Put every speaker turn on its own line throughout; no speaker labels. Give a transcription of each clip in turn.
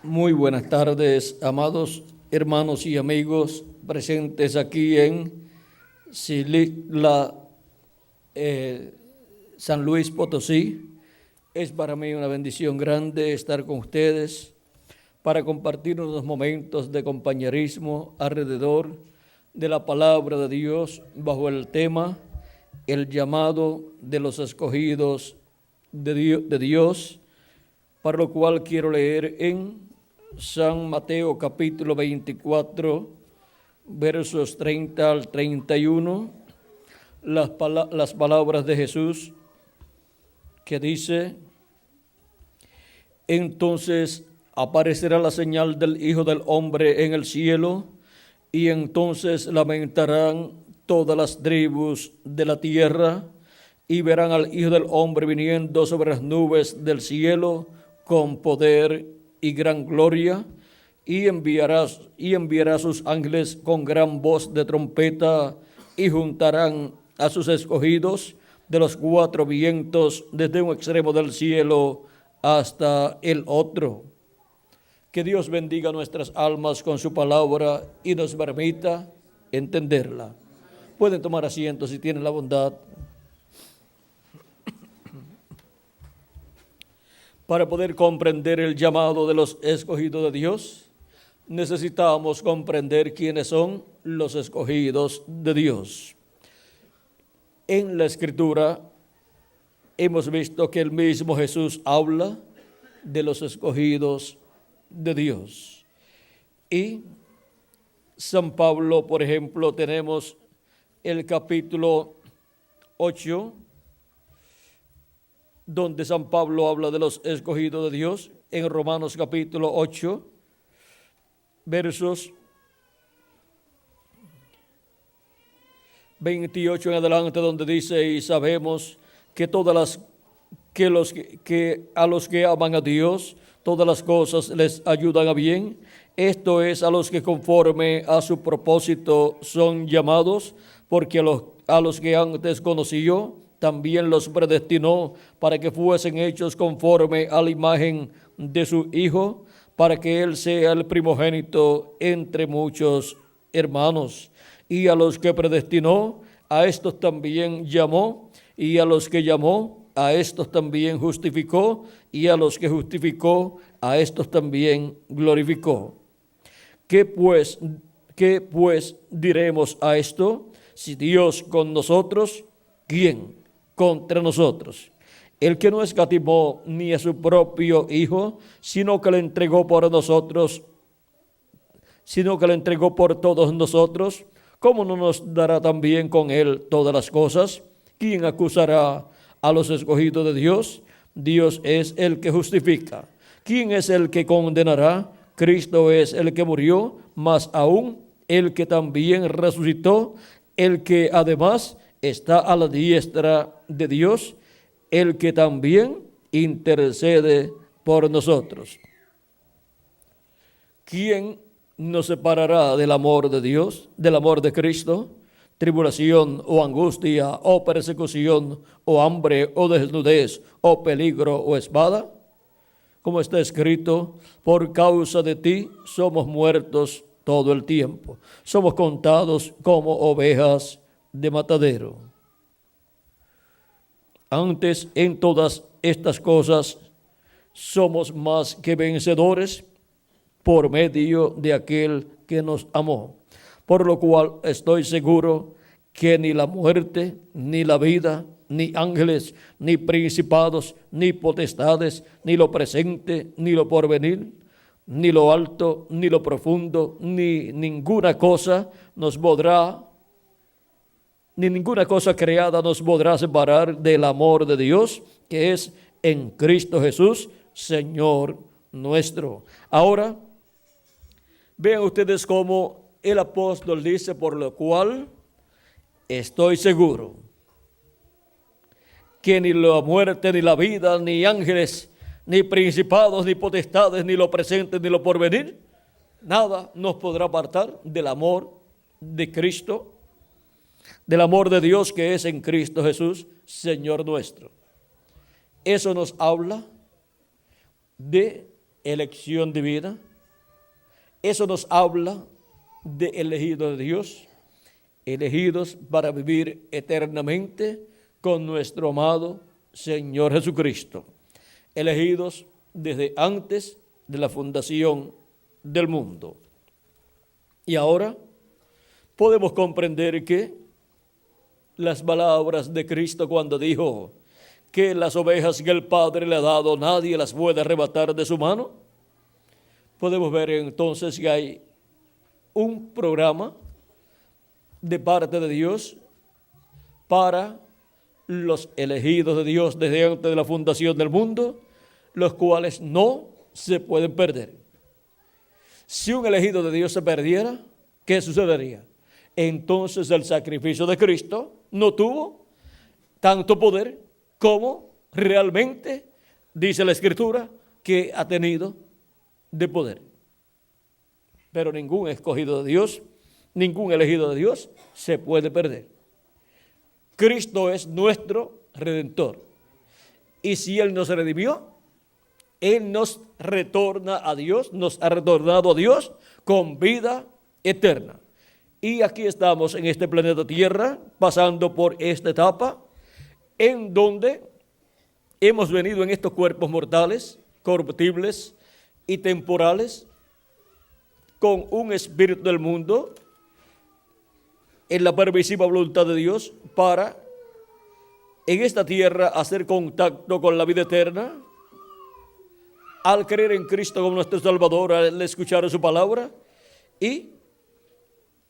Muy buenas tardes, amados hermanos y amigos presentes aquí en Xilitla, San Luis Potosí. Es para mí una bendición grande estar con ustedes para compartir unos momentos de compañerismo alrededor de la palabra de Dios bajo el tema el llamado de los escogidos de Dios, para lo cual quiero leer en San Mateo capítulo 24, versos 30 al 31, las palabras de Jesús que dice: entonces aparecerá la señal del Hijo del Hombre en el cielo, y entonces lamentarán todas las tribus de la tierra, y verán al Hijo del Hombre viniendo sobre las nubes del cielo con poder y gran gloria, y enviará a sus ángeles con gran voz de trompeta, y juntarán a sus escogidos de los cuatro vientos, desde un extremo del cielo hasta el otro. Que Dios bendiga nuestras almas con su palabra y nos permita entenderla. Pueden tomar asiento si tienen la bondad. Para poder comprender el llamado de los escogidos de Dios, necesitamos comprender quiénes son los escogidos de Dios. En la Escritura hemos visto que el mismo Jesús habla de los escogidos de Dios. Y San Pablo, por ejemplo, tenemos el capítulo 8, donde San Pablo habla de los escogidos de Dios, en Romanos capítulo 8, versos 28 en adelante, donde dice: y sabemos que a los que aman a Dios, todas las cosas les ayudan a bien, esto es, a los que conforme a su propósito son llamados, porque a los que antes conoció, también los predestinó para que fuesen hechos conforme a la imagen de su Hijo, para que Él sea el primogénito entre muchos hermanos. Y a los que predestinó, a estos también llamó, y a los que llamó, a estos también justificó, y a los que justificó, a estos también glorificó. ¿Qué pues diremos a esto? Si Dios con nosotros, ¿quién contra nosotros? El que no escatimó ni a su propio Hijo, sino que le entregó por todos nosotros, ¿cómo no nos dará también con Él todas las cosas? ¿Quién acusará a los escogidos de Dios? Dios es el que justifica. ¿Quién es el que condenará? Cristo es el que murió, más aún el que también resucitó, el que además está a la diestra de Dios, el que también intercede por nosotros. ¿Quién nos separará del amor de Dios, del amor de Cristo? Tribulación o angustia o persecución o hambre o desnudez o peligro o espada. Como está escrito: por causa de ti somos muertos todo el tiempo, somos contados como ovejas de matadero. Antes, en todas estas cosas somos más que vencedores por medio de aquel que nos amó. Por lo cual estoy seguro que ni la muerte, ni la vida, ni ángeles, ni principados, ni potestades, ni lo presente, ni lo porvenir, ni lo alto, ni lo profundo, ni ninguna cosa creada nos podrá separar del amor de Dios, que es en Cristo Jesús, Señor nuestro. Ahora, vean ustedes cómo el apóstol dice: por lo cual estoy seguro que ni la muerte, ni la vida, ni ángeles, ni principados, ni potestades, ni lo presente, ni lo porvenir, nada nos podrá apartar del amor de Cristo, del amor de Dios que es en Cristo Jesús, Señor nuestro. Eso nos habla de elección divina. Eso nos habla de elegidos de Dios, elegidos para vivir eternamente con nuestro amado Señor Jesucristo, elegidos desde antes de la fundación del mundo. Y ahora podemos comprender que las palabras de Cristo cuando dijo que las ovejas que el Padre le ha dado nadie las puede arrebatar de su mano, podemos ver entonces que hay un programa de parte de Dios para los elegidos de Dios desde antes de la fundación del mundo, los cuales no se pueden perder. Si un elegido de Dios se perdiera, ¿qué sucedería? Entonces el sacrificio de Cristo no tuvo tanto poder como realmente dice la Escritura que ha tenido de poder. Pero ningún escogido de Dios, ningún elegido de Dios se puede perder. Cristo es nuestro Redentor. Y si Él nos redimió, Él nos retorna a Dios, nos ha retornado a Dios con vida eterna. Y aquí estamos en este planeta Tierra, pasando por esta etapa, en donde hemos venido en estos cuerpos mortales, corruptibles y temporales, con un espíritu del mundo, en la permisiva voluntad de Dios, para en esta tierra hacer contacto con la vida eterna, al creer en Cristo como nuestro Salvador, al escuchar su palabra, y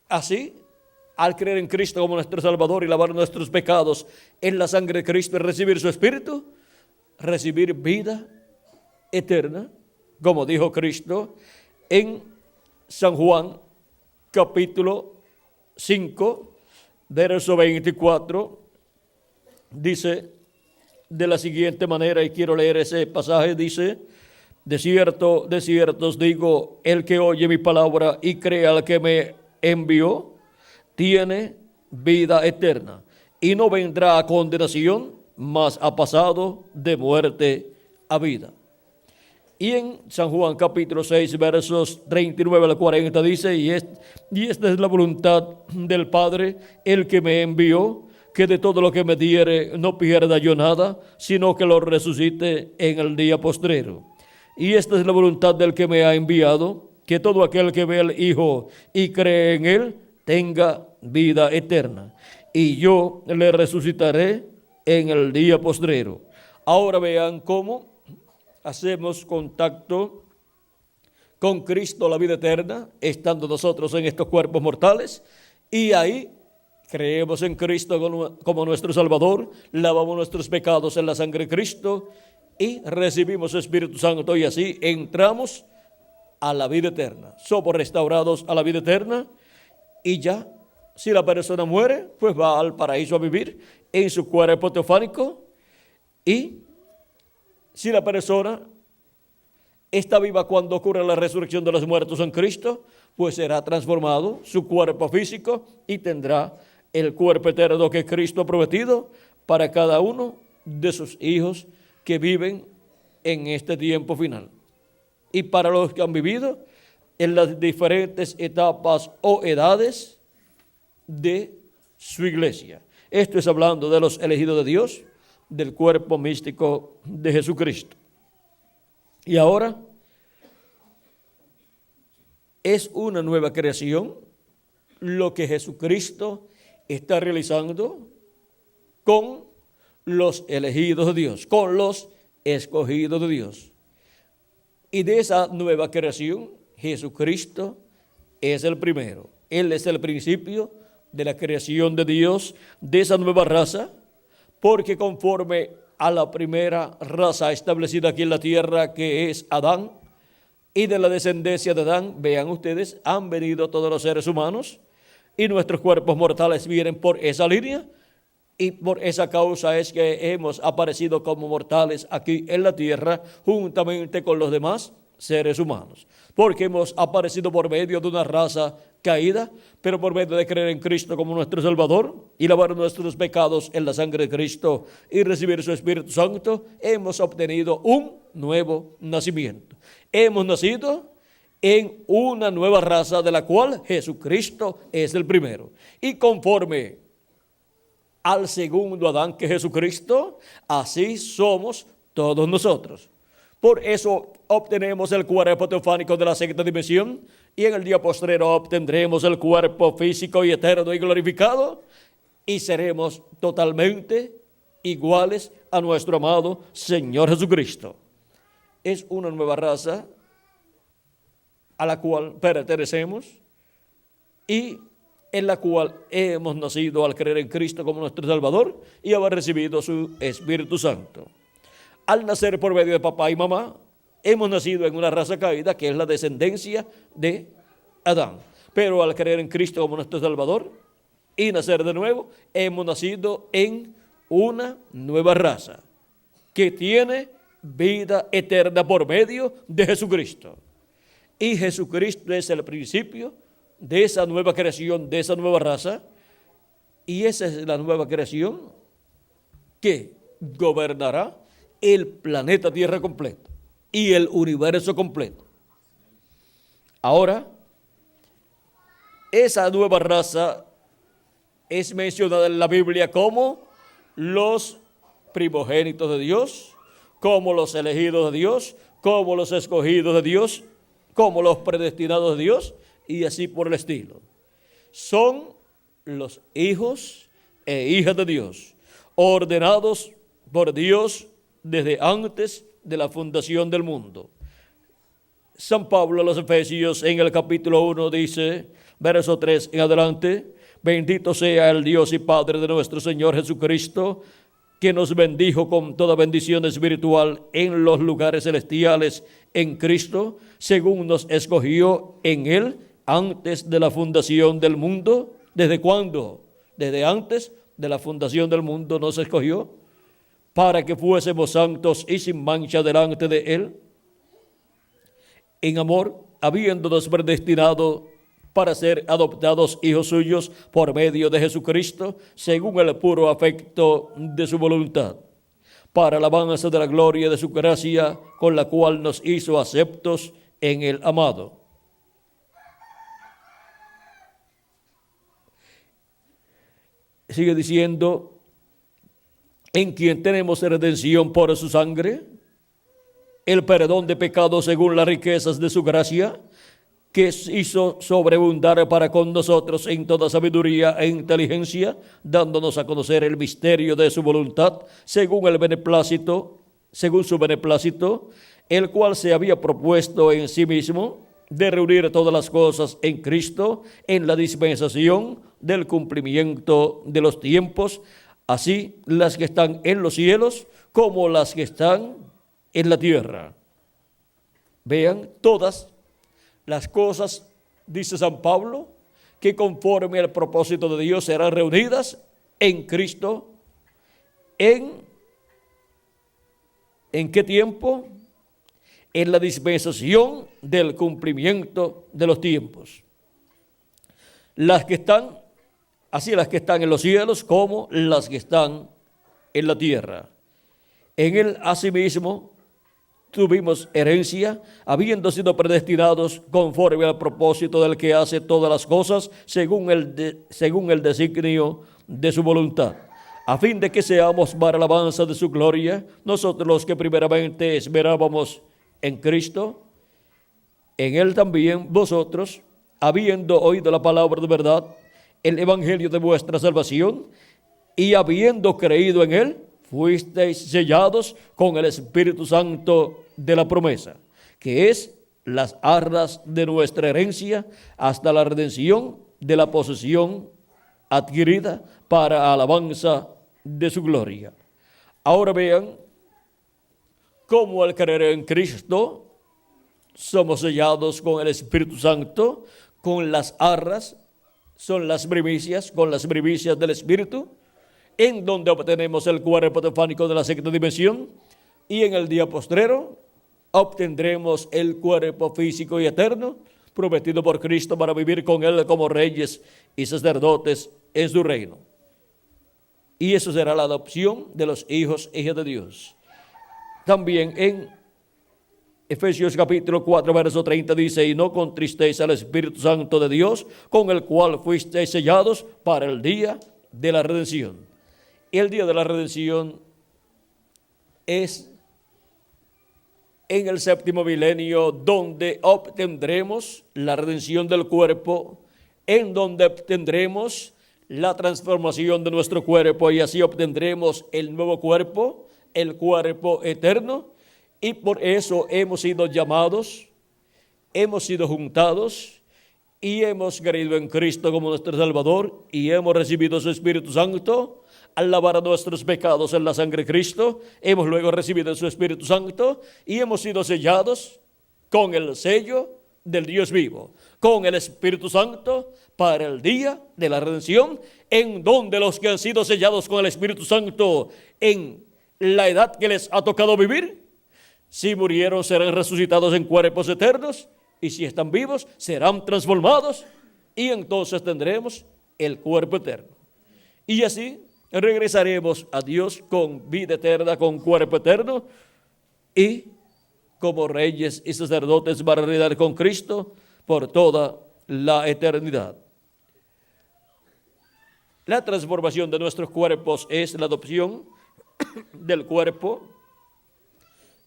así, al creer en Cristo como nuestro Salvador y lavar nuestros pecados en la sangre de Cristo y recibir su Espíritu, recibir vida eterna, como dijo Cristo en San Juan, capítulo 5, verso 24, dice de la siguiente manera, y quiero leer ese pasaje, dice: de cierto os digo, el que oye mi palabra y cree al que me envió, tiene vida eterna, y no vendrá a condenación, mas ha pasado de muerte a vida. Y en San Juan capítulo 6, versos 39 al 40 dice, y esta es la voluntad del Padre, el que me envió, que de todo lo que me diere no pierda yo nada, sino que lo resucite en el día postrero. Y esta es la voluntad del que me ha enviado, que todo aquel que ve al Hijo y cree en Él, tenga vida eterna. Y yo le resucitaré en el día postrero. Ahora vean cómo hacemos contacto con Cristo, la vida eterna, estando nosotros en estos cuerpos mortales, y ahí creemos en Cristo como nuestro Salvador, lavamos nuestros pecados en la sangre de Cristo y recibimos el Espíritu Santo, y así entramos a la vida eterna. Somos restaurados a la vida eterna, y ya, si la persona muere, pues va al paraíso a vivir en su cuerpo teofánico, y si la persona está viva cuando ocurre la resurrección de los muertos en Cristo, pues será transformado su cuerpo físico y tendrá el cuerpo eterno que Cristo ha prometido para cada uno de sus hijos que viven en este tiempo final. Y para los que han vivido en las diferentes etapas o edades de su iglesia. Esto es hablando de los elegidos de Dios, del cuerpo místico de Jesucristo. Y ahora es una nueva creación lo que Jesucristo está realizando con los elegidos de Dios, con los escogidos de Dios. Y de esa nueva creación, Jesucristo es el primero. Él es el principio de la creación de Dios, de esa nueva raza, porque conforme a la primera raza establecida aquí en la tierra, que es Adán, y de la descendencia de Adán, vean ustedes, han venido todos los seres humanos, y nuestros cuerpos mortales vienen por esa línea, y por esa causa es que hemos aparecido como mortales aquí en la tierra, juntamente con los demás seres humanos, porque hemos aparecido por medio de una raza caída, pero por medio de creer en Cristo como nuestro Salvador y lavar nuestros pecados en la sangre de Cristo y recibir su Espíritu Santo, hemos obtenido un nuevo nacimiento. Hemos nacido en una nueva raza de la cual Jesucristo es el primero. Y conforme al segundo Adán, que es Jesucristo, así somos todos nosotros. Por eso obtenemos el cuerpo teofánico de la sexta dimensión y en el día postrero obtendremos el cuerpo físico y eterno y glorificado y seremos totalmente iguales a nuestro amado Señor Jesucristo. Es una nueva raza a la cual pertenecemos y en la cual hemos nacido al creer en Cristo como nuestro Salvador y haber recibido su Espíritu Santo. Al nacer por medio de papá y mamá, hemos nacido en una raza caída que es la descendencia de Adán. Pero al creer en Cristo como nuestro Salvador y nacer de nuevo, hemos nacido en una nueva raza que tiene vida eterna por medio de Jesucristo. Y Jesucristo es el principio de esa nueva creación, de esa nueva raza. Y esa es la nueva creación que gobernará el planeta Tierra completo y el universo completo. Ahora, esa nueva raza es mencionada en la Biblia como los primogénitos de Dios, como los elegidos de Dios, como los escogidos de Dios, como los predestinados de Dios y así por el estilo. Son los hijos e hijas de Dios, ordenados por Dios desde antes de la fundación del mundo. San Pablo a los Efesios en el capítulo 1 dice, verso 3 en adelante, bendito sea el Dios y Padre de nuestro Señor Jesucristo, que nos bendijo con toda bendición espiritual en los lugares celestiales en Cristo, según nos escogió en Él antes de la fundación del mundo. ¿Desde cuándo? Desde antes de la fundación del mundo nos escogió, para que fuésemos santos y sin mancha delante de Él, en amor, habiéndonos predestinado para ser adoptados hijos suyos por medio de Jesucristo, según el puro afecto de su voluntad, para alabanza de la gloria de su gracia, con la cual nos hizo aceptos en el amado. Sigue diciendo, en quien tenemos redención por su sangre, el perdón de pecados según las riquezas de su gracia, que hizo sobreabundar para con nosotros en toda sabiduría e inteligencia, dándonos a conocer el misterio de su voluntad, según su beneplácito, el cual se había propuesto en sí mismo de reunir todas las cosas en Cristo, en la dispensación del cumplimiento de los tiempos, así las que están en los cielos como las que están en la tierra. Vean, todas las cosas, dice San Pablo, que conforme al propósito de Dios serán reunidas en Cristo. ¿En qué tiempo? En la dispensación del cumplimiento de los tiempos. Las que están, así las que están en los cielos como las que están en la tierra. En él asimismo tuvimos herencia, habiendo sido predestinados conforme al propósito del que hace todas las cosas según el designio de su voluntad, a fin de que seamos para alabanza de su gloria, nosotros los que primeramente esperábamos en Cristo. En él también vosotros, habiendo oído la palabra de verdad, el evangelio de vuestra salvación, y habiendo creído en él, fuisteis sellados con el Espíritu Santo de la promesa, que es las arras de nuestra herencia hasta la redención de la posesión adquirida para alabanza de su gloria. Ahora vean cómo al creer en Cristo somos sellados con el Espíritu Santo, con las arras, son las primicias, con las primicias del Espíritu, en donde obtenemos el cuerpo teofánico de la sexta dimensión, y en el día postrero obtendremos el cuerpo físico y eterno prometido por Cristo para vivir con Él como reyes y sacerdotes en su reino. Y eso será la adopción de los hijos e hijas de Dios. También en Efesios capítulo 4, verso 30 dice: y no contristéis al Espíritu Santo de Dios, con el cual fuisteis sellados para el día de la redención. El día de la redención es en el séptimo milenio, donde obtendremos la redención del cuerpo, en donde obtendremos la transformación de nuestro cuerpo, y así obtendremos el nuevo cuerpo, el cuerpo eterno. Y por eso hemos sido llamados, hemos sido juntados y hemos creído en Cristo como nuestro Salvador y hemos recibido su Espíritu Santo al lavar nuestros pecados en la sangre de Cristo. Hemos luego recibido su Espíritu Santo y hemos sido sellados con el sello del Dios vivo, con el Espíritu Santo para el día de la redención, en donde los que han sido sellados con el Espíritu Santo en la edad que les ha tocado vivir, si murieron serán resucitados en cuerpos eternos, y si están vivos serán transformados, y entonces tendremos el cuerpo eterno. Y así regresaremos a Dios con vida eterna, con cuerpo eterno, y como reyes y sacerdotes para reinar con Cristo por toda la eternidad. La transformación de nuestros cuerpos es la adopción del cuerpo,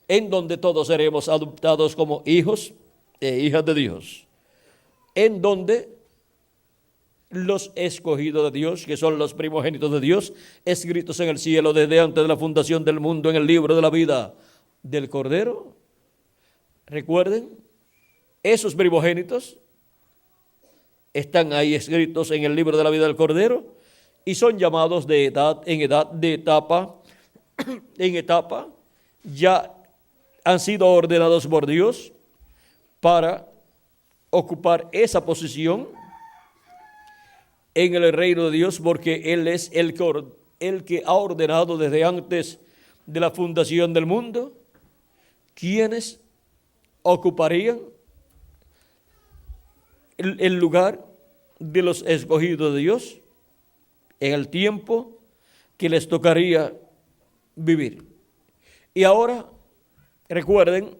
en donde todos seremos adoptados como hijos e hijas de Dios, en donde los escogidos de Dios, que son los primogénitos de Dios, escritos en el cielo desde antes de la fundación del mundo en el libro de la vida del Cordero. Recuerden, esos primogénitos están ahí escritos en el libro de la vida del Cordero y son llamados de edad en edad, de etapa en etapa, ya han sido ordenados por Dios para ocupar esa posición en el reino de Dios, porque Él es el que ha ordenado desde antes de la fundación del mundo quienes ocuparían el lugar de los escogidos de Dios en el tiempo que les tocaría vivir. Y ahora, recuerden,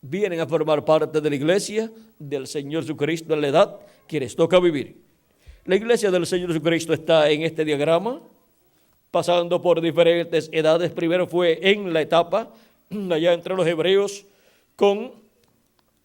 vienen a formar parte de la iglesia del Señor Jesucristo en la edad que les toca vivir. La iglesia del Señor Jesucristo está en este diagrama, pasando por diferentes edades. Primero fue en la etapa, allá entre los hebreos, con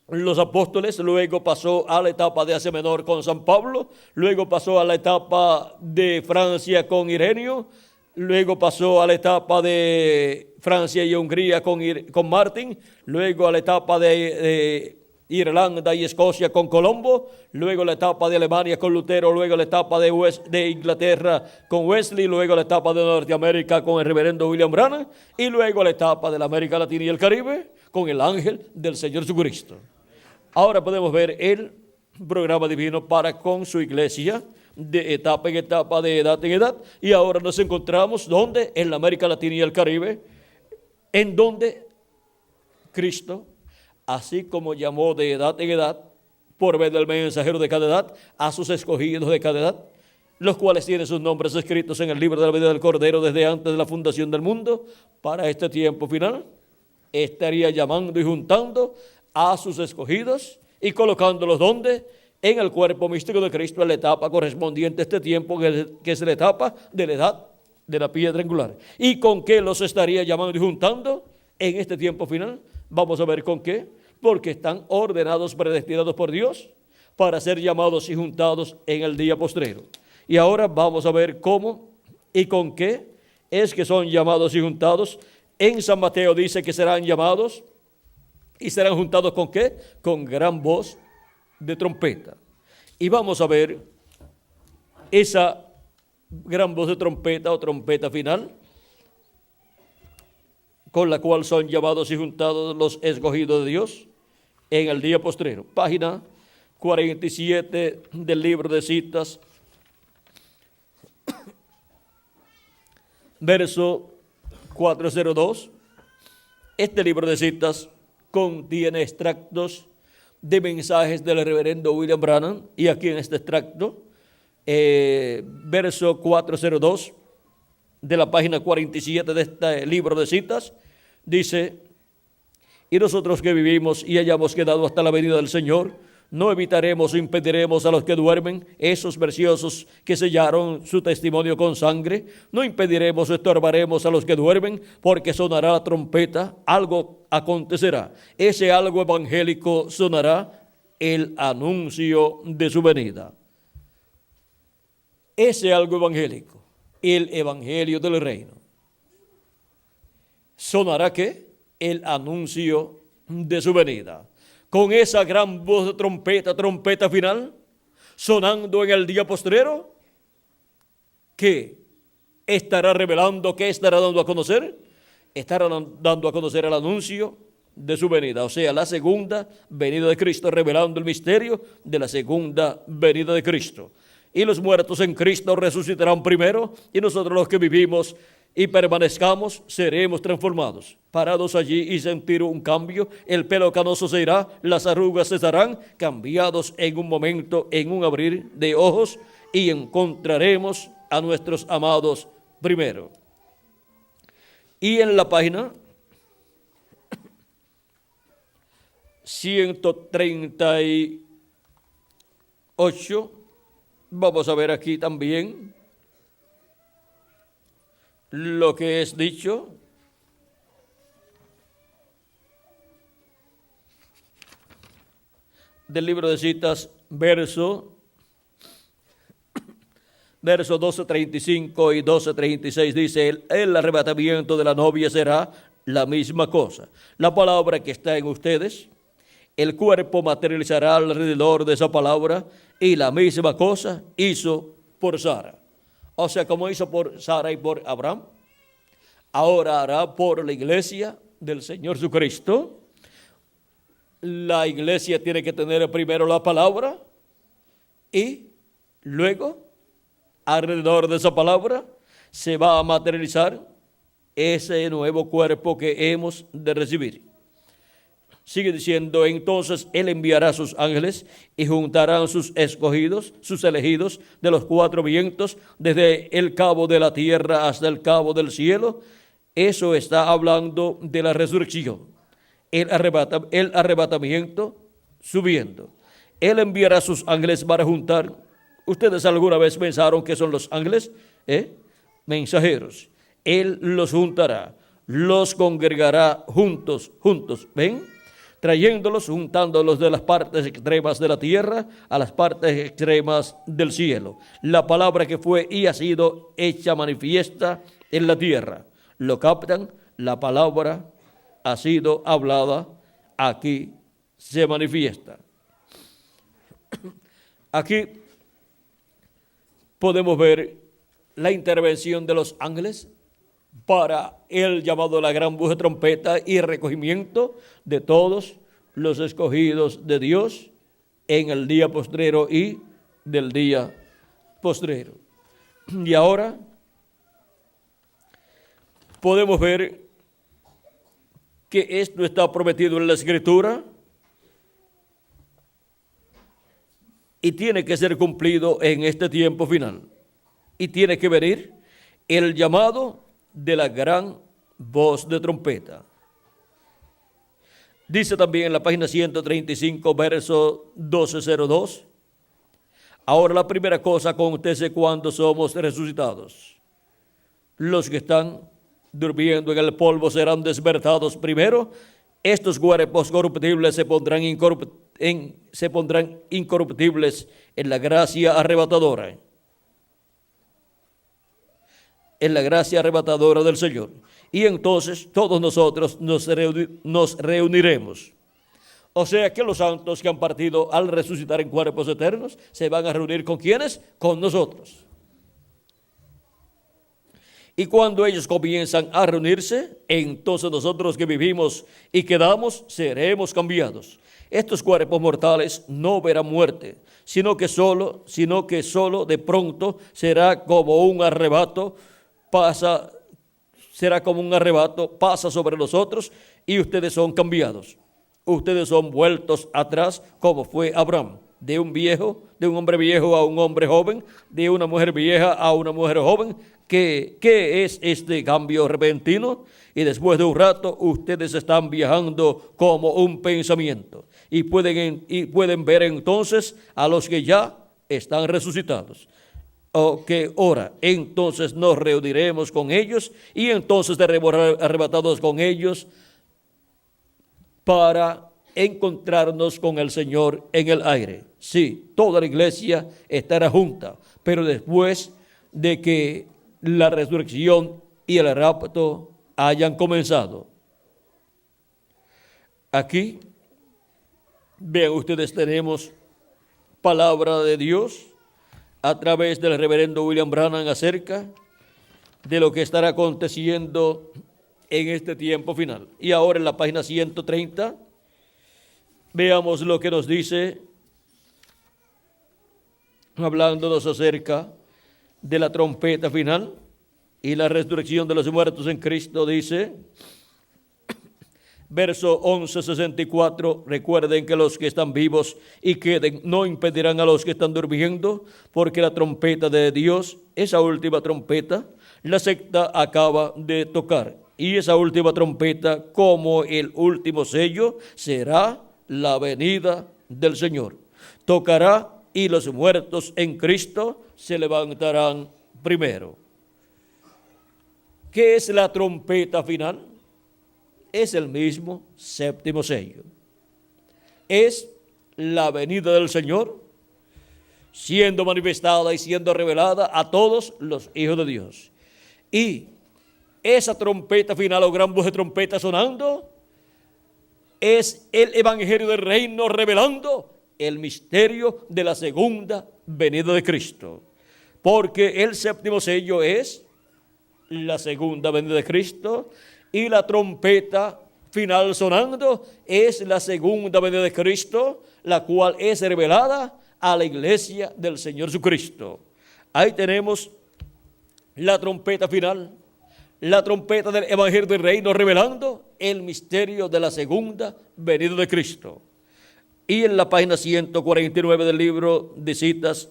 los apóstoles, luego pasó a la etapa de Asia Menor con San Pablo, luego pasó a la etapa de Francia con Ireneo, luego pasó a la etapa de Francia y Hungría con Martín, luego a la etapa de Irlanda y Escocia con Colombo, luego la etapa de Alemania con Lutero, luego la etapa de Inglaterra con Wesley, luego la etapa de Norteamérica con el reverendo William Branham, y luego la etapa de la América Latina y el Caribe con el ángel del Señor Jesucristo. Ahora podemos ver el programa divino para con su iglesia, de etapa en etapa, de edad en edad, y ahora nos encontramos, ¿dónde? En la América Latina y el Caribe, en donde Cristo, así como llamó de edad en edad, por medio del mensajero de cada edad, a sus escogidos de cada edad, los cuales tienen sus nombres escritos en el libro de la vida del Cordero desde antes de la fundación del mundo, para este tiempo final, estaría llamando y juntando a sus escogidos y colocándolos ¿dónde? En el cuerpo místico de Cristo, en la etapa correspondiente a este tiempo, que es la etapa de la edad de la piedra angular. ¿Y con qué los estaría llamando y juntando en este tiempo final? Vamos a ver con qué. Porque están ordenados, predestinados por Dios para ser llamados y juntados en el día postrero. Y ahora vamos a ver cómo y con qué es que son llamados y juntados. En San Mateo dice que serán llamados y serán juntados ¿con qué? Con gran voz de trompeta. Y vamos a ver esa gran voz de trompeta o trompeta final, con la cual son llamados y juntados los escogidos de Dios en el día postrero. Página 47 del libro de citas, verso 402. Este libro de citas contiene extractos de mensajes del reverendo William Branham, y aquí en este extracto, verso 402 de la página 47 de este libro de citas, dice: y nosotros que vivimos y hayamos quedado hasta la venida del Señor, no evitaremos o impediremos a los que duermen, esos preciosos que sellaron su testimonio con sangre, no impediremos o estorbaremos a los que duermen, porque sonará la trompeta, algo acontecerá. Ese algo evangélico sonará, el anuncio de su venida. Ese algo evangélico, el evangelio del reino. ¿Sonará qué? El anuncio de su venida. Con esa gran voz de trompeta, trompeta final, sonando en el día postrero, ¿qué estará revelando? ¿Qué estará dando a conocer? Estará dando a conocer el anuncio de su venida, o sea, la segunda venida de Cristo, revelando el misterio de la segunda venida de Cristo. Y los muertos en Cristo resucitarán primero, y nosotros los que vivimos y permanezcamos seremos transformados, parados allí y sentir un cambio. El pelo canoso se irá, las arrugas cesarán, cambiados en un momento, en un abrir de ojos, y encontraremos a nuestros amados primero. Y en la página 138, vamos a ver aquí también lo que es dicho. Del libro de citas, verso 12:35 y 12:36, dice: el arrebatamiento de la novia será la misma cosa. La palabra que está en ustedes, el cuerpo materializará alrededor de esa palabra, y la misma cosa hizo por Sara. O sea, como hizo por Sara y por Abraham, ahora hará por la iglesia del Señor Jesucristo. La iglesia tiene que tener primero la palabra, y luego, alrededor de esa palabra, se va a materializar ese nuevo cuerpo que hemos de recibir. Sigue diciendo: entonces Él enviará a sus ángeles y juntarán sus escogidos, sus elegidos de los cuatro vientos, desde el cabo de la tierra hasta el cabo del cielo. Eso está hablando de la resurrección, el arrebatamiento subiendo. Él enviará a sus ángeles para juntar. ¿Ustedes alguna vez pensaron que son los ángeles? Mensajeros. Él los juntará, los congregará juntos, ¿ven? Trayéndolos, juntándolos de las partes extremas de la tierra a las partes extremas del cielo. La palabra que fue y ha sido hecha manifiesta en la tierra. ¿Lo captan? La palabra ha sido hablada, aquí se manifiesta. Aquí podemos ver la intervención de los ángeles para el llamado a la gran voz de trompeta y recogimiento de todos los escogidos de Dios en el día postrero y del día postrero. Y ahora podemos ver que esto está prometido en la Escritura y tiene que ser cumplido en este tiempo final. Y tiene que venir el llamado de la gran voz de trompeta. Dice también en la página 135, verso 12:02: ahora la primera cosa acontece cuando somos resucitados. Los que están durmiendo en el polvo serán despertados primero. Estos cuerpos corruptibles se pondrán incorruptibles en la gracia arrebatadora. En la gracia arrebatadora del Señor. Y entonces todos nosotros nos reuniremos. O sea que los santos que han partido al resucitar en cuerpos eternos se van a reunir ¿con quiénes? Con nosotros. Y cuando ellos comienzan a reunirse, entonces nosotros que vivimos y quedamos seremos cambiados. Estos cuerpos mortales no verán muerte, sino que solo de pronto será como un arrebato, pasa sobre nosotros y ustedes son cambiados. ustedes son vueltos atrás como fue Abraham, de un hombre viejo a un hombre joven, de una mujer vieja a una mujer joven. ¿Qué es este cambio repentino? Y después de un rato ustedes están viajando como un pensamiento y pueden ver entonces a los que ya están resucitados. Que ora, entonces nos reuniremos con ellos y entonces seremos arrebatados con ellos para encontrarnos con el Señor en el aire. Sí, toda la iglesia estará junta, pero después de que la resurrección y el rapto hayan comenzado. Aquí, vean ustedes, tenemos palabra de Dios a través del reverendo William Branham acerca de lo que estará aconteciendo en este tiempo final. Y ahora en la página 130, veamos lo que nos dice, hablándonos acerca de la trompeta final y la resurrección de los muertos en Cristo. Dice, verso 11:64, recuerden que los que están vivos y queden no impedirán a los que están durmiendo, porque la trompeta de Dios, esa última trompeta, la secta acaba de tocar. Y esa última trompeta, como el último sello, será la venida del Señor. Tocará y los muertos en Cristo se levantarán primero. ¿Qué es la trompeta final? Es el mismo séptimo sello. Es la venida del Señor siendo manifestada y siendo revelada a todos los hijos de Dios. Y esa trompeta final o gran voz de trompeta sonando es el evangelio del reino revelando el misterio de la segunda venida de Cristo. Porque el séptimo sello es la segunda venida de Cristo y la trompeta final sonando es la segunda venida de Cristo, la cual es revelada a la iglesia del Señor Jesucristo. Ahí tenemos la trompeta final, la trompeta del evangelio del reino revelando el misterio de la segunda venida de Cristo. Y en la página 149 del libro de citas,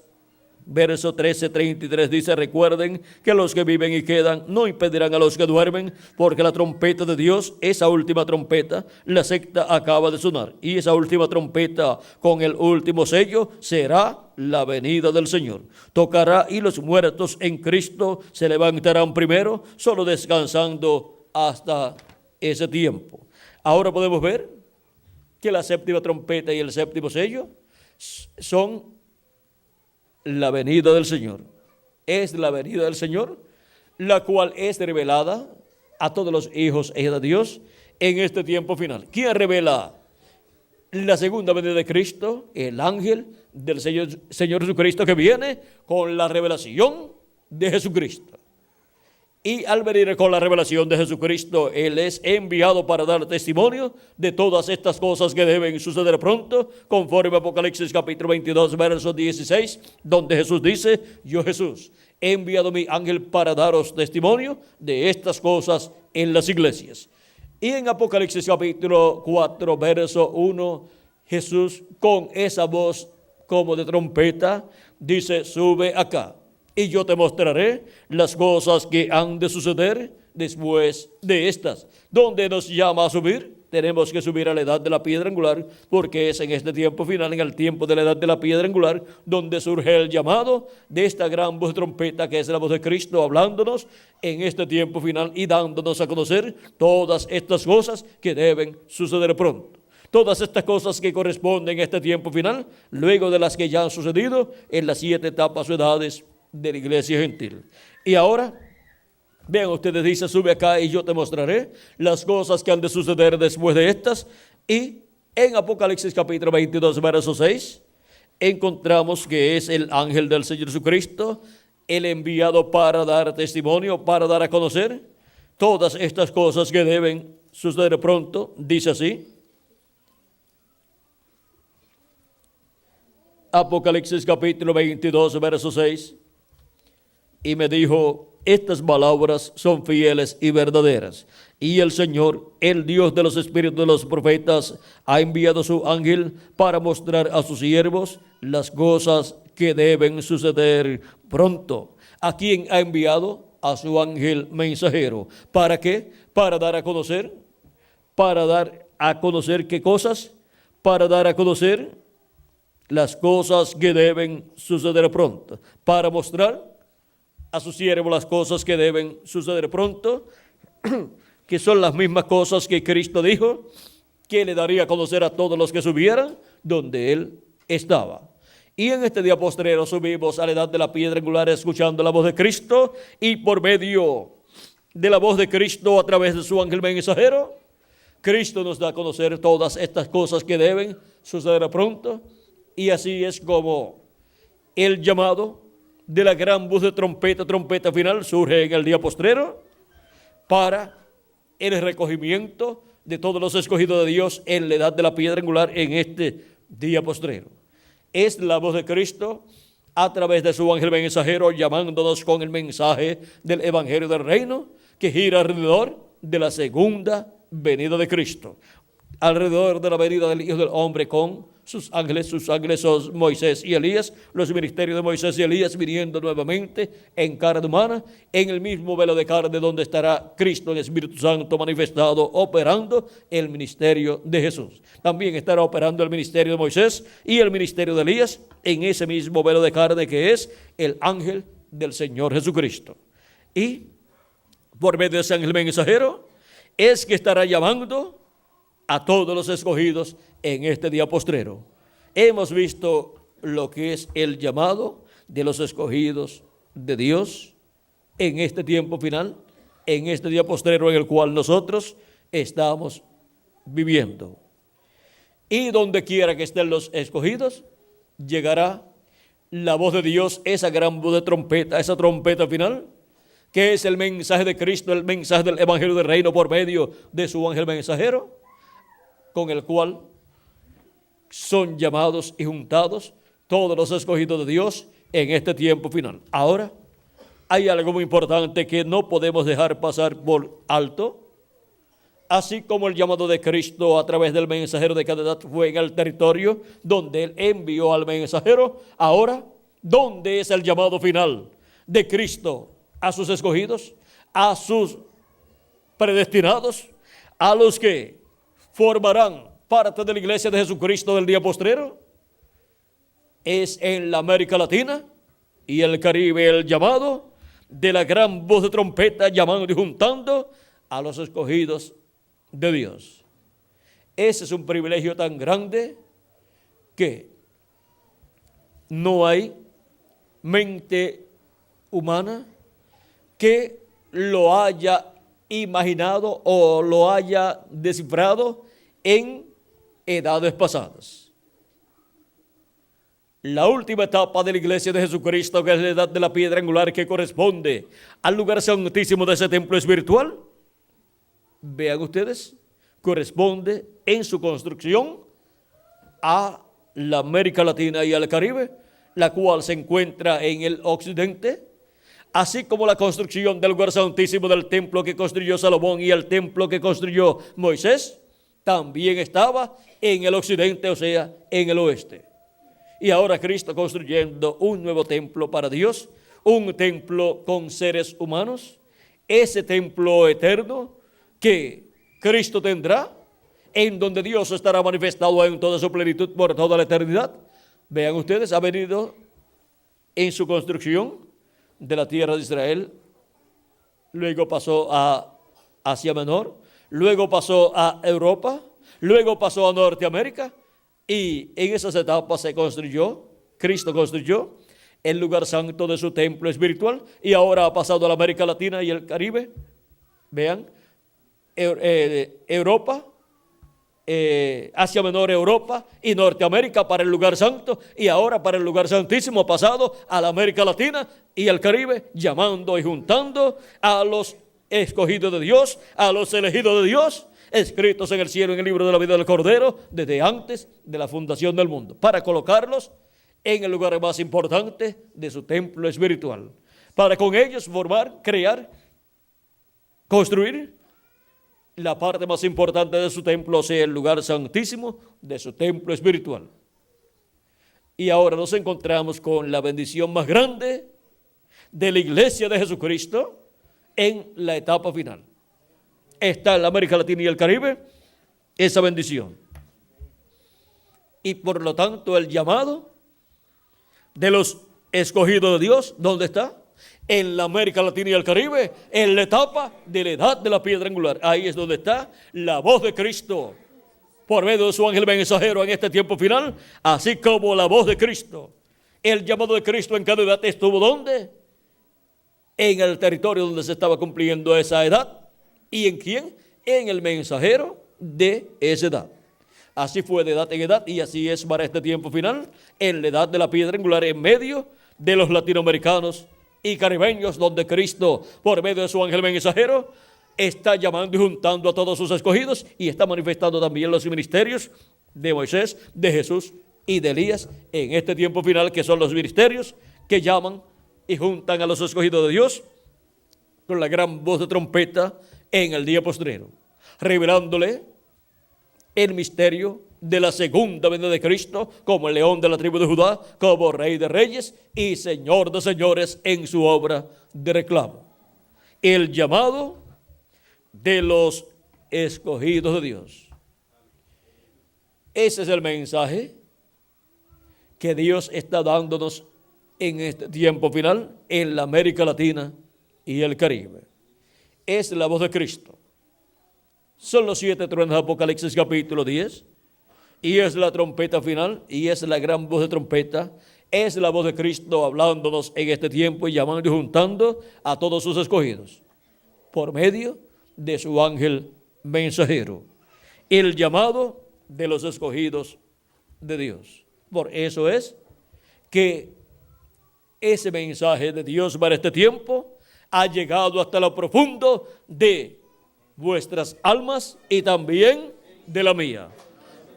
verso 13:33 dice, recuerden que los que viven y quedan no impedirán a los que duermen, porque la trompeta de Dios, esa última trompeta, la secta acaba de sonar. Y esa última trompeta con el último sello será la venida del Señor. Tocará y los muertos en Cristo se levantarán primero, solo descansando hasta ese tiempo. Ahora podemos ver que la séptima trompeta y el séptimo sello son la venida del Señor. Es la venida del Señor, la cual es revelada a todos los hijos e hijas de Dios en este tiempo final. ¿Quién revela la segunda venida de Cristo? El ángel del Señor Jesucristo, que viene con la revelación de Jesucristo. Y al venir con la revelación de Jesucristo, Él es enviado para dar testimonio de todas estas cosas que deben suceder pronto, conforme a Apocalipsis capítulo 22, verso 16, donde Jesús dice, yo Jesús he enviado mi ángel para daros testimonio de estas cosas en las iglesias. Y en Apocalipsis capítulo 4, verso 1, Jesús con esa voz como de trompeta dice, sube acá. Y yo te mostraré las cosas que han de suceder después de estas. ¿Dónde nos llama a subir? Tenemos que subir a la edad de la piedra angular, porque es en este tiempo final, en el tiempo de la edad de la piedra angular, donde surge el llamado de esta gran voz de trompeta, que es la voz de Cristo, hablándonos en este tiempo final y dándonos a conocer todas estas cosas que deben suceder pronto. Todas estas cosas que corresponden a este tiempo final, luego de las que ya han sucedido en las 7 etapas o edades de la iglesia gentil. Y ahora, vean ustedes, dice, sube acá y yo te mostraré las cosas que han de suceder después de estas. Y en Apocalipsis capítulo 22, verso 6, encontramos que es el ángel del Señor Jesucristo, el enviado para dar testimonio, para dar a conocer todas estas cosas que deben suceder pronto. Dice así, Apocalipsis capítulo 22, verso 6, y me dijo, estas palabras son fieles y verdaderas. Y el Señor, el Dios de los espíritus de los profetas, ha enviado su ángel para mostrar a sus siervos las cosas que deben suceder pronto. ¿A quién ha enviado? A su ángel mensajero. ¿Para qué? Para dar a conocer. ¿Para dar a conocer qué cosas? Para dar a conocer las cosas que deben suceder pronto. Para mostrar a sus siervos las cosas que deben suceder pronto, que son las mismas cosas que Cristo dijo que le daría a conocer a todos los que subieran donde Él estaba. Y en este día postrero subimos a la edad de la piedra angular escuchando la voz de Cristo, y por medio de la voz de Cristo a través de su ángel mensajero, Cristo nos da a conocer todas estas cosas que deben suceder pronto. Y así es como el llamado de la gran voz de trompeta, trompeta final, surge en el día postrero para el recogimiento de todos los escogidos de Dios en la edad de la piedra angular en este día postrero. Es la voz de Cristo a través de su ángel mensajero llamándonos con el mensaje del evangelio del reino que gira alrededor de la segunda venida de Cristo, alrededor de la venida del Hijo del Hombre con sus ángeles son Moisés y Elías, los ministerios de Moisés y Elías viniendo nuevamente en carne humana, en el mismo velo de carne donde estará Cristo, el Espíritu Santo manifestado, operando el ministerio de Jesús. También estará operando el ministerio de Moisés y el ministerio de Elías en ese mismo velo de carne que es el ángel del Señor Jesucristo. Y por medio de ese ángel mensajero es que estará llamando a todos los escogidos en este día postrero. Hemos visto lo que es el llamado de los escogidos de Dios en este tiempo final, en este día postrero en el cual nosotros estamos viviendo. Y donde quiera que estén los escogidos, llegará la voz de Dios, esa gran voz de trompeta, esa trompeta final, que es el mensaje de Cristo, el mensaje del evangelio del reino por medio de su ángel mensajero, con el cual son llamados y juntados todos los escogidos de Dios en este tiempo final. Ahora, hay algo muy importante que no podemos dejar pasar por alto. Así como el llamado de Cristo a través del mensajero de cada edad fue en el territorio donde Él envió al mensajero, ahora, ¿dónde es el llamado final de Cristo a sus escogidos, a sus predestinados, a los que formarán parte de la iglesia de Jesucristo del día postrero? Es en la América Latina y el Caribe el llamado de la gran voz de trompeta llamando y juntando a los escogidos de Dios. Ese es un privilegio tan grande que no hay mente humana que lo haya imaginado o lo haya descifrado en edades pasadas. La última etapa de la iglesia de Jesucristo, que es la edad de la piedra angular, que corresponde al lugar santísimo de ese templo espiritual, vean ustedes, corresponde en su construcción a la América Latina y al Caribe, la cual se encuentra en el occidente, así como la construcción del lugar santísimo del templo que construyó Salomón y el templo que construyó Moisés, también estaba en el occidente, o sea, en el oeste. Y ahora Cristo construyendo un nuevo templo para Dios, un templo con seres humanos, ese templo eterno que Cristo tendrá, en donde Dios estará manifestado en toda su plenitud por toda la eternidad. Vean ustedes, ha venido en su construcción de la tierra de Israel, luego pasó a Asia Menor, luego pasó a Europa, luego pasó a Norteamérica, y en esas etapas se construyó, Cristo construyó el lugar santo de su templo espiritual, y ahora ha pasado a la América Latina y el Caribe. Vean, Europa, Asia Menor, Europa y Norteamérica para el lugar santo, y ahora para el lugar santísimo ha pasado a la América Latina y al Caribe, llamando y juntando a los escogidos de Dios, a los elegidos de Dios, escritos en el cielo en el libro de la vida del Cordero desde antes de la fundación del mundo, para colocarlos en el lugar más importante de su templo espiritual, para con ellos formar, crear, construir la parte más importante de su templo, o sea, el lugar santísimo de su templo espiritual. Y ahora nos encontramos con la bendición más grande de la iglesia de Jesucristo en la etapa final. Está en la América Latina y el Caribe esa bendición. Y por lo tanto el llamado de los escogidos de Dios, ¿dónde está? En la América Latina y el Caribe, en la etapa de la edad de la piedra angular. Ahí es donde está la voz de Cristo por medio de su ángel mensajero en este tiempo final, así como la voz de Cristo. El llamado de Cristo en cada edad estuvo ¿dónde? En el territorio donde se estaba cumpliendo esa edad. ¿Y en quién? En el mensajero de esa edad. Así fue de edad en edad y así es para este tiempo final, en la edad de la piedra angular, en medio de los latinoamericanos y caribeños, donde Cristo, por medio de su ángel mensajero, está llamando y juntando a todos sus escogidos y está manifestando también los ministerios de Moisés, de Jesús y de Elías en este tiempo final, que son los ministerios que llaman y juntan a los escogidos de Dios con la gran voz de trompeta en el día postrero, revelándole el misterio de la segunda venida de Cristo como el león de la tribu de Judá, como rey de reyes y señor de señores en su obra de reclamo. El llamado de los escogidos de Dios. Ese es el mensaje que Dios está dándonos en este tiempo final en la América Latina y el Caribe. Es la voz de Cristo. Son los 7 truenos de Apocalipsis capítulo 10. Y es la trompeta final, y es la gran voz de trompeta, es la voz de Cristo hablándonos en este tiempo y llamando y juntando a todos sus escogidos, por medio de su ángel mensajero. El llamado de los escogidos de Dios. Por eso es que ese mensaje de Dios para este tiempo ha llegado hasta lo profundo de vuestras almas y también de la mía.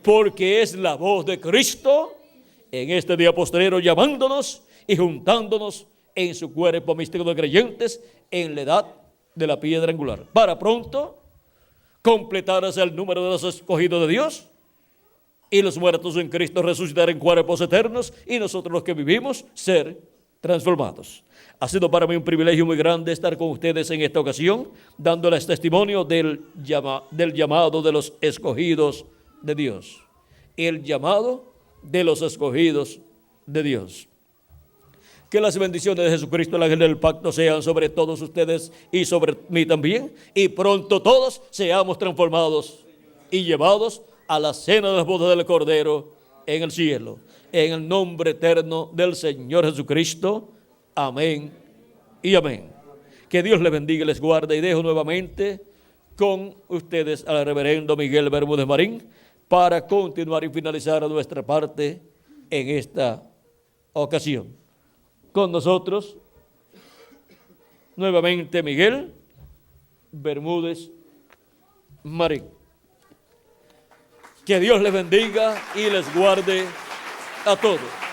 Porque es la voz de Cristo en este día postrero llamándonos y juntándonos en su cuerpo místico de creyentes en la edad de la piedra angular. Para pronto completarse el número de los escogidos de Dios y los muertos en Cristo resucitar en cuerpos eternos y nosotros los que vivimos ser transformados. Ha sido para mí un privilegio muy grande estar con ustedes en esta ocasión, dándoles testimonio del llamado de los escogidos de Dios. El llamado de los escogidos de Dios. Que las bendiciones de Jesucristo, el ángel del pacto, sean sobre todos ustedes y sobre mí también. Y pronto todos seamos transformados y llevados a la cena de las bodas del Cordero en el cielo. En el nombre eterno del Señor Jesucristo. Amén y amén. Que Dios les bendiga y les guarde. Y dejo nuevamente con ustedes al reverendo Miguel Bermúdez Marín para continuar y finalizar nuestra parte en esta ocasión. Con nosotros, nuevamente Miguel Bermúdez Marín. Que Dios les bendiga y les guarde a todos.